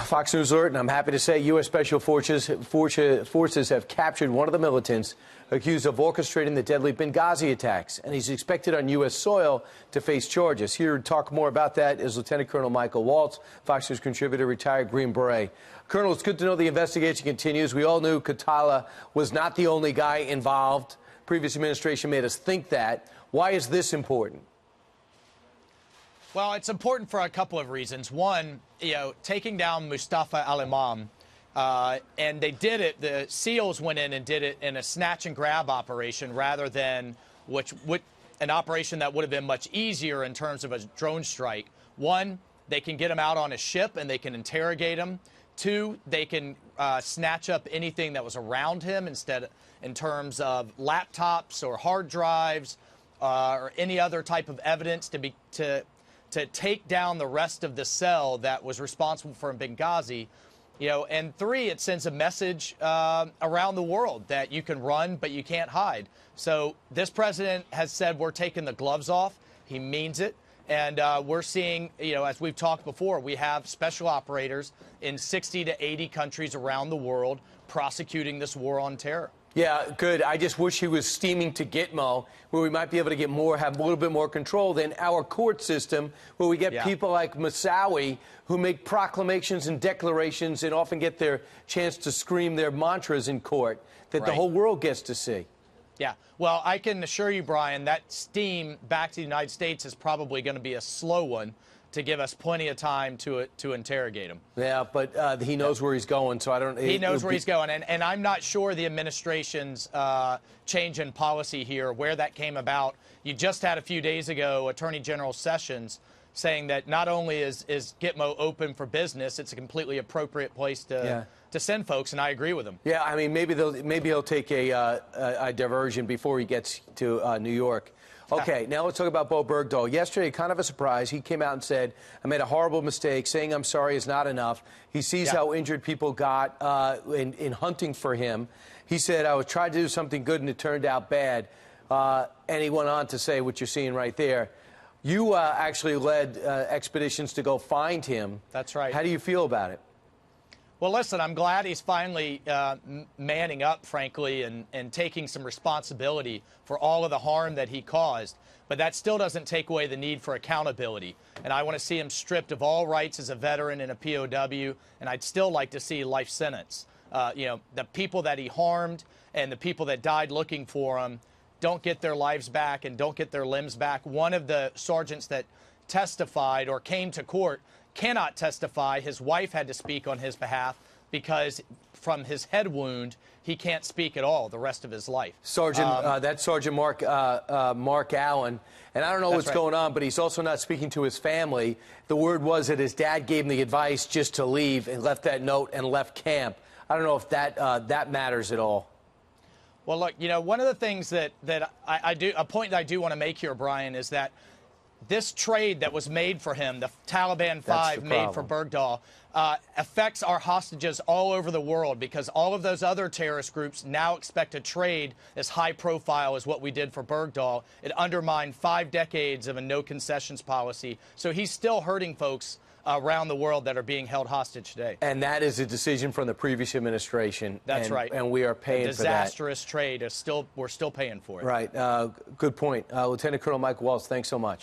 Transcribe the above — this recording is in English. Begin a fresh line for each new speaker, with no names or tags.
Fox News Alert, and I'm happy to say U.S. Special Forces have captured one of the militants accused of orchestrating the deadly Benghazi attacks, and he's expected on U.S. soil to face charges. Here to talk more about that is Lieutenant Colonel Michael Waltz, Fox News contributor, retired Green Beret. Colonel, it's good to know the investigation continues. We all knew Katala was not the only guy involved. Previous administration made us think that. Why is this important?
Well, it's important for a couple of reasons. One, taking down Mustafa al-Imam, and they did it, the SEALs went in and did it in a snatch and grab operation rather than an operation that would have been much easier in terms of a drone strike. One, they can get him out on a ship and they can interrogate him. Two, they can snatch up anything that was around him in terms of laptops or hard drives or any other type of evidence to take down the rest of the cell that was responsible for Benghazi. And three, it sends a message around the world that you can run, but you can't hide. So this president has said we're taking the gloves off. He means it. And we're seeing, as we've talked before, we have special operators in 60 to 80 countries around the world prosecuting this war on terror.
Yeah, good. I just wish he was steaming to Gitmo, where we might be able to have a little bit more control than our court system, where we get people like Moussaoui who make proclamations and declarations and often get their chance to scream their mantras in court that the whole world gets to see.
Yeah, well, I can assure you, Brian, that steam back to the United States is probably going to be a slow one to give us plenty of time to interrogate him.
Yeah, but he knows where he's going, so I don't...
He knows where he's going, and I'm not sure the administration's change in policy here, where that came about. You just had a few days ago Attorney General Sessions saying that not only is Gitmo open for business, it's a completely appropriate place to send folks, and I agree with him. Yeah, I mean, maybe he'll take a diversion before he gets to New York.
Okay, now let's talk about Bo Bergdahl. Yesterday, kind of a surprise, he came out and said, I made a horrible mistake. Saying I'm sorry is not enough. He sees how injured people got in hunting for him. He said, I was trying to do something good and it turned out bad. And he went on to say what you're seeing right there. You actually led expeditions to go find him.
That's right.
How do you feel about it?
Well, listen, I'm glad he's finally manning up, frankly, and taking some responsibility for all of the harm that he caused. But that still doesn't take away the need for accountability. And I want to see him stripped of all rights as a veteran and a POW, and I'd still like to see life sentence. The people that he harmed and the people that died looking for him don't get their lives back and don't get their limbs back. One of the sergeants that testified or came to court cannot testify. His wife had to speak on his behalf because from his head wound, he can't speak at all the rest of his life.
That's Sergeant Mark Allen. And I don't know what's going on, but he's also not speaking to his family. The word was that his dad gave him the advice just to leave and left that note and left camp. I don't know if that matters at all.
Well, look, one of the things that a point that I do want to make here, Brian, is that this trade that was made for him, the Taliban 5 made for Bergdahl, affects our hostages all over the world because all of those other terrorist groups now expect a trade as high profile as what we did for Bergdahl. It undermined 5 decades of a no-concessions policy. So he's still hurting folks around the world that are being held hostage today.
And that is a decision from the previous administration.
That's right.
And we are paying for that.
Disastrous trade. We're still paying for it.
Right. Good point. Lieutenant Colonel Michael Waltz, thanks so much.